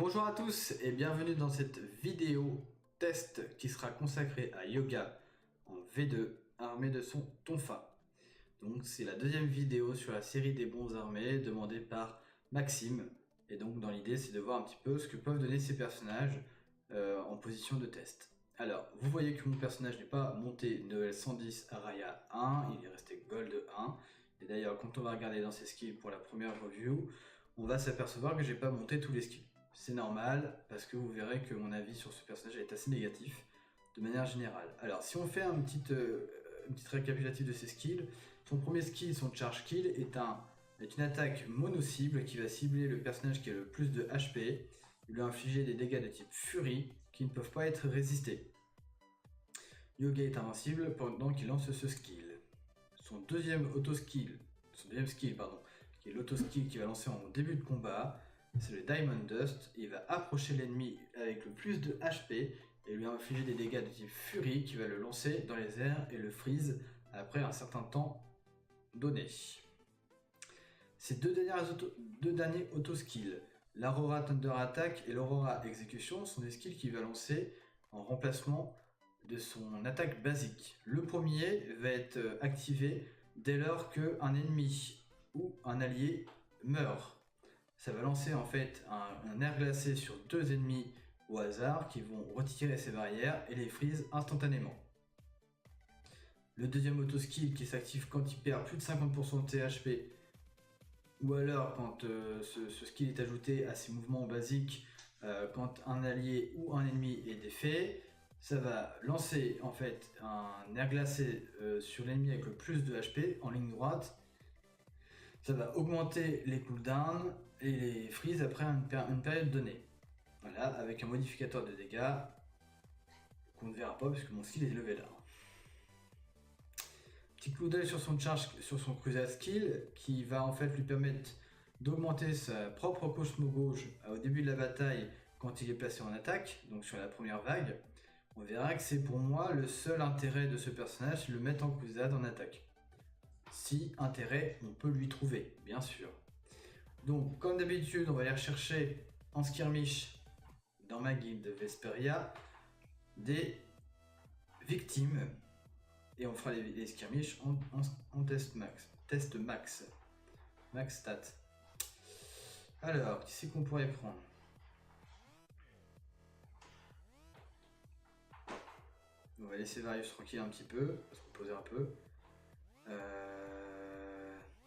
Bonjour à tous et bienvenue dans cette vidéo test qui sera consacrée à Yoga en V2 armé de son tonfa. Donc c'est la deuxième vidéo sur la série des bons armés demandée par Maxime. Et donc dans l'idée c'est de voir un petit peu ce que peuvent donner ces personnages en position de test. Alors vous voyez que mon personnage n'est pas monté Noël 110 à Raya 1, il est resté Gold 1. Et d'ailleurs quand on va regarder dans ses skills pour la première review, on va s'apercevoir que j'ai pas monté tous les skills. C'est normal, parce que vous verrez que mon avis sur ce personnage est assez négatif, de manière générale. Alors, si on fait une petite récapitulative de ses skills, son premier skill, son charge kill, est une attaque mono-cible qui va cibler le personnage qui a le plus de HP, il lui infliger des dégâts de type furie qui ne peuvent pas être résistés. Yoga est invincible pendant qu'il lance ce skill. Son deuxième skill, qui est l'auto-skill qu'il va lancer en début de combat, c'est le Diamond Dust. Il va approcher l'ennemi avec le plus de HP et lui infliger des dégâts de type Fury qui va le lancer dans les airs et le freeze après un certain temps donné. Ces deux derniers auto-skills, l'Aurora Thunder Attack et l'Aurora Execution, sont des skills qu'il va lancer en remplacement de son attaque basique. Le premier va être activé dès lors qu'un ennemi ou un allié meurt. Ça va lancer en fait un air glacé sur deux ennemis au hasard qui vont retirer ces barrières et les freeze instantanément. Le deuxième auto-skill qui s'active quand il perd plus de 50% de THP ou alors quand ce skill est ajouté à ses mouvements basiques quand un allié ou un ennemi est défait. Ça va lancer en fait un air glacé sur l'ennemi avec le plus de HP en ligne droite. Ça va augmenter les cooldowns et les freeze après une période donnée. Voilà, avec un modificateur de dégâts qu'on ne verra pas parce que mon skill est level 1. Petit coup d'œil sur son charge, sur son crusade skill qui va en fait lui permettre d'augmenter sa propre Cosmo gauche au début de la bataille quand il est placé en attaque, donc sur la première vague. On verra que c'est pour moi le seul intérêt de ce personnage, c'est de le mettre en crusade en attaque. Si intérêt on peut lui trouver, bien sûr. Donc comme d'habitude on va aller rechercher en skirmish dans ma guilde Vesperia des victimes et on fera les skirmish en test max. Max stat. Alors, qui c'est qu'on pourrait prendre? On va laisser Varius tranquille un petit peu, on va se reposer un peu.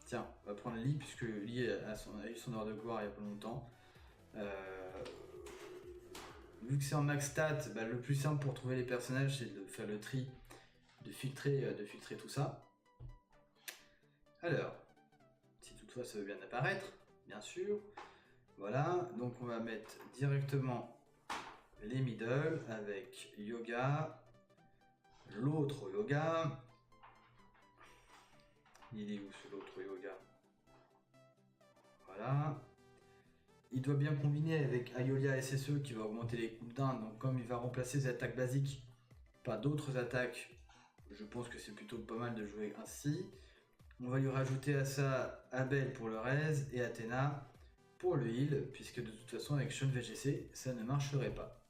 Tiens, on va prendre Lee, puisque Lee a eu son heure de gloire il y a pas longtemps. Vu que c'est en max stat, le plus simple pour trouver les personnages, c'est de faire le tri, de filtrer tout ça. Alors, si toutefois ça veut bien apparaître, bien sûr. Voilà, donc on va mettre directement les middle avec Yoga, l'autre Yoga. Il est où l'autre Yoga? Voilà. Il doit bien combiner avec Aiolia SSE qui va augmenter les cooldowns. Donc comme il va remplacer ses attaques basiques par d'autres attaques, je pense que c'est plutôt pas mal de jouer ainsi. On va lui rajouter à ça Abel pour le raise et Athéna pour le heal, puisque de toute façon avec Sean VGC ça ne marcherait pas.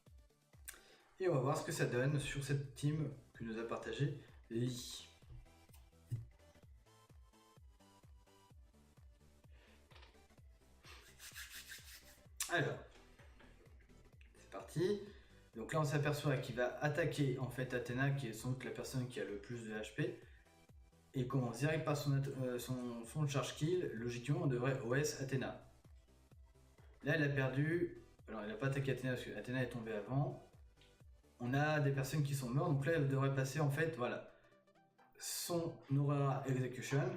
Et on va voir ce que ça donne sur cette team que nous a partagé Lee. Alors, c'est parti. Donc là on s'aperçoit qu'il va attaquer en fait Athéna qui est sans doute la personne qui a le plus de HP. Et commence direct par son charge kill, logiquement on devrait OS Athéna. Là elle a perdu, alors elle n'a pas attaqué Athéna parce que Athéna est tombée avant. On a des personnes qui sont mortes, donc là elle devrait passer en fait, voilà, son Aurora Execution.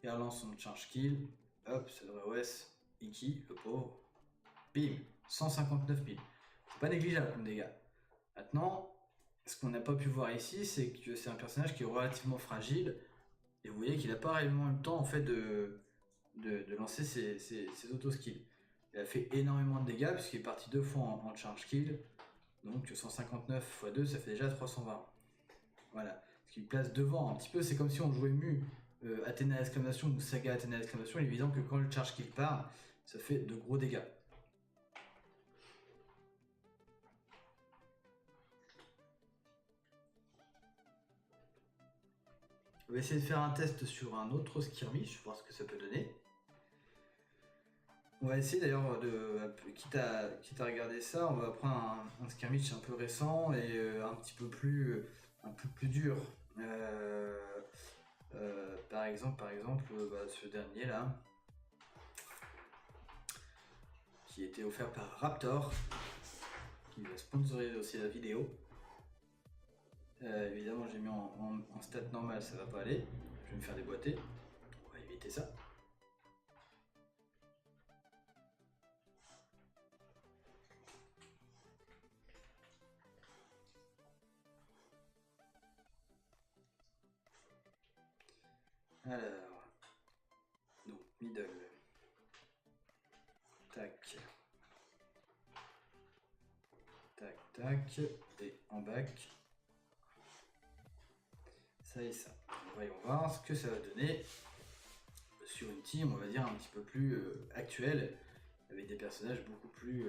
Et elle lance son charge kill, hop, ça devrait OS Iki, le pauvre. Bim, 159 piles. C'est pas négligeable comme dégâts. Maintenant, ce qu'on n'a pas pu voir ici, c'est que c'est un personnage qui est relativement fragile. Et vous voyez qu'il n'a pas réellement eu le temps en fait de lancer ses auto-skills. Il a fait énormément de dégâts puisqu'il est parti 2 fois en charge kill. Donc 159 x 2, ça fait déjà 320. Voilà. Ce qui le place devant un petit peu, c'est comme si on jouait Mu Athéna exclamation ou Saga Athéna exclamation, il est évident que quand le charge kill part, ça fait de gros dégâts. On va essayer de faire un test sur un autre skirmish, voir ce que ça peut donner. On va essayer d'ailleurs quitte à regarder ça, on va prendre un skirmish un peu récent et un peu plus dur. Par exemple, ce dernier là, qui était offert par Raptor, qui va sponsoriser aussi la vidéo. Évidemment, j'ai mis en stat normal, ça va pas aller. Je vais me faire déboîter. On va éviter ça. Alors, donc middle, tac, tac, tac, et en back, ça et ça. Voyons voir ce que ça va donner sur une team, on va dire un petit peu plus actuelle, avec des personnages beaucoup plus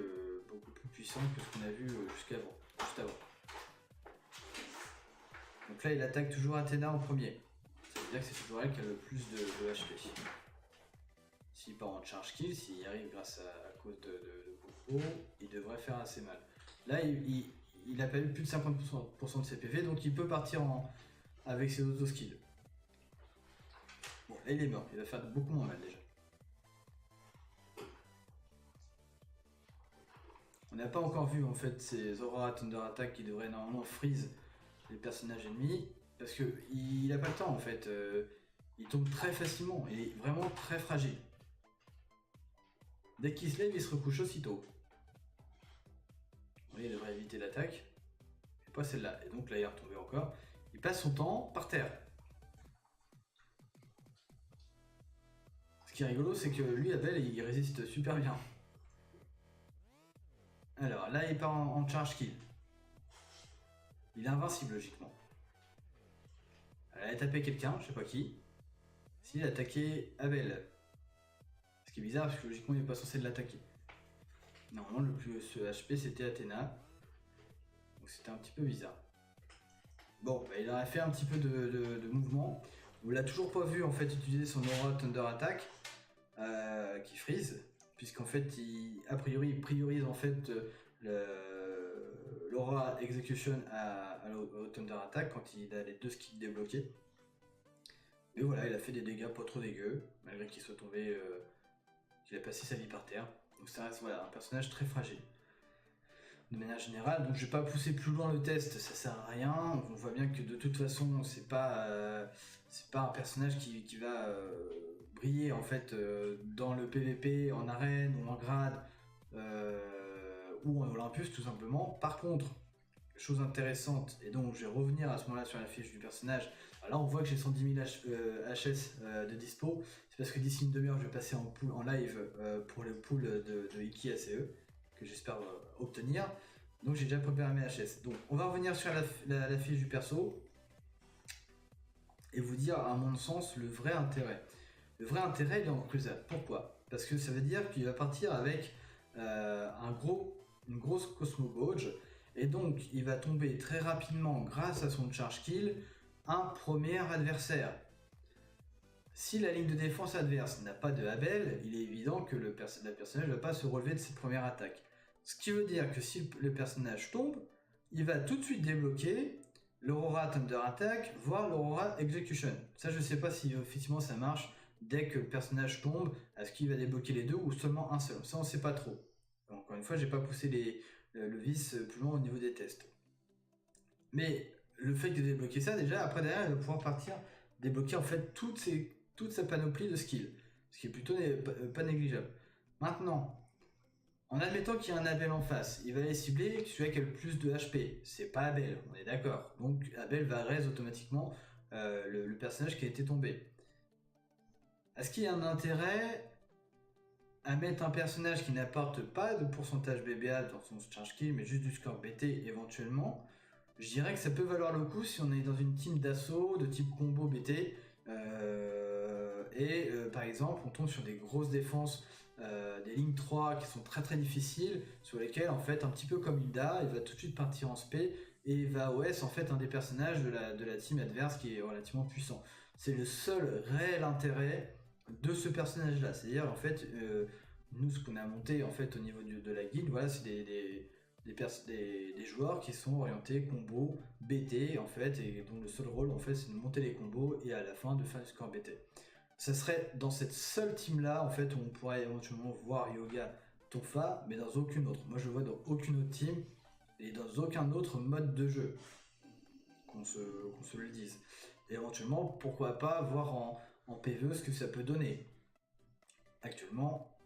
puissants que ce qu'on a vu juste avant. Donc là, il attaque toujours Athéna en premier. Ça veut dire que c'est toujours elle qui a le plus de HP. S'il part en charge kill, s'il y arrive grâce à cause de Coco, il devrait faire assez mal. Là, il n'a pas eu plus de 50% de ses PV, donc il peut partir avec ses auto-skills. Bon, là il est mort, il va faire beaucoup moins mal déjà. On n'a pas encore vu en fait ces Aura Thunder Attack qui devraient normalement freeze les personnages ennemis, parce qu'il n'a pas le temps en fait. Il tombe très facilement, il est vraiment très fragile. Dès qu'il se lève, il se recouche aussitôt. Vous voyez, il devrait éviter l'attaque. Et pas celle-là. Et donc là, il est retombé encore. Il passe son temps par terre. Ce qui est rigolo, c'est que lui, Abel, il résiste super bien. Alors là, il part en charge kill. Il est invincible, logiquement. Elle a tapé quelqu'un, je sais pas qui. S'il a attaqué Abel. Ce qui est bizarre, parce que logiquement, il n'est pas censé l'attaquer. Normalement, le plus HP, c'était Athéna. Donc c'était un petit peu bizarre. Bon, bah, il aurait fait un petit peu de mouvement. On l'a toujours pas vu en fait utiliser son Aura Thunder Attack qui freeze, puisqu'en fait il priorise en fait l'Aura Execution au Thunder Attack quand il a les deux skills débloqués. Mais voilà, il a fait des dégâts pas trop dégueux, malgré qu'il soit tombé, qu'il a passé sa vie par terre. Donc ça reste voilà, un personnage très fragile. De manière générale, donc je vais pas pousser plus loin le test, ça sert à rien. On voit bien que de toute façon, c'est pas un personnage qui va briller en fait dans le PVP, en arène ou en grade ou en Olympus tout simplement. Par contre, chose intéressante, et donc je vais revenir à ce moment-là sur la fiche du personnage. Alors là, on voit que j'ai 110 000 HS de dispo. C'est parce que d'ici une demi-heure, je vais passer en live pour le pool de Iki ACE que j'espère obtenir. Donc j'ai déjà préparé mes HS. Donc on va revenir sur la fiche du perso et vous dire à mon sens le vrai intérêt. Le vrai intérêt il est en crusade. Pourquoi? Parce que ça veut dire qu'il va partir avec une grosse Cosmo Gauge et donc il va tomber très rapidement grâce à son charge kill un premier adversaire. Si la ligne de défense adverse n'a pas de Abel, il est évident que le personnage ne va pas se relever de cette première attaque. Ce qui veut dire que si le personnage tombe, il va tout de suite débloquer l'Aurora Thunder Attack, voire l'Aurora Execution. Ça, je ne sais pas si effectivement ça marche dès que le personnage tombe, est-ce qu'il va débloquer les deux ou seulement un seul. Ça, on ne sait pas trop. Encore une fois, j'ai pas poussé le vice plus loin au niveau des tests. Mais le fait de débloquer ça, déjà, après derrière, il va pouvoir partir débloquer en fait toute sa panoplie de skills. Ce qui est plutôt pas négligeable. Maintenant, en admettant qu'il y a un Abel en face, il va aller cibler celui qui a le plus de HP. C'est pas Abel, on est d'accord. Donc Abel va raise automatiquement le personnage qui a été tombé. Est-ce qu'il y a un intérêt à mettre un personnage qui n'apporte pas de pourcentage BBA dans son charge kill, mais juste du score BT éventuellement? Je dirais que ça peut valoir le coup si on est dans une team d'assaut de type combo BT, Par exemple, on tombe sur des grosses défenses, des lignes 3 qui sont très très difficiles, sur lesquelles en fait, un petit peu comme Hilda, il va tout de suite partir en spé et va OS en fait un des personnages de la team adverse qui est relativement puissant. C'est le seul réel intérêt de ce personnage là, c'est-à-dire en fait nous ce qu'on a monté en fait au niveau de la guilde, voilà, c'est des joueurs qui sont orientés combo BT en fait, et dont le seul rôle en fait c'est de monter les combos et à la fin de faire du score BT. Ça serait dans cette seule team là en fait où on pourrait éventuellement voir Yoga Tonfa, mais dans aucune autre. Moi je le vois dans aucune autre team et dans aucun autre mode de jeu, qu'on se le dise. Et éventuellement, pourquoi pas voir en PvE ce que ça peut donner. Actuellement,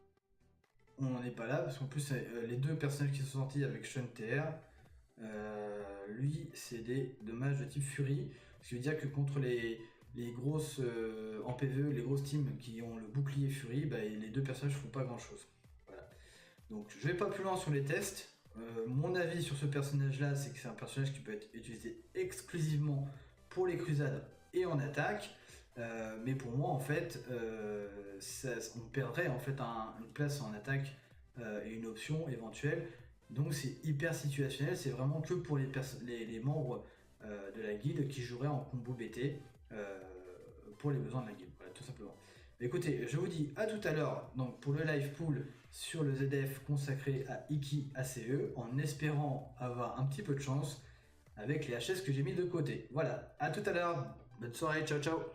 on n'en est pas là, parce qu'en plus, les deux personnages qui sont sortis avec Sean TR, lui, c'est des dommages de type Fury, ce qui veut dire que contre les grosses, en PvE, les grosses teams qui ont le bouclier Fury, bah, les deux personnages font pas grand chose. Voilà. Donc je vais pas plus loin sur les tests. Mon avis sur ce personnage là, c'est que c'est un personnage qui peut être utilisé exclusivement pour les crusades et en attaque. Mais pour moi en fait, on perdrait en fait une place en attaque et une option éventuelle. Donc c'est hyper situationnel, c'est vraiment que pour les membres de la guilde qui joueraient en combo BT pour les besoins de la guilde, voilà, tout simplement. Écoutez, je vous dis à tout à l'heure donc pour le live pool sur le ZF consacré à Iki ACE, en espérant avoir un petit peu de chance avec les HS que j'ai mis de côté. Voilà, à tout à l'heure, bonne soirée, ciao ciao.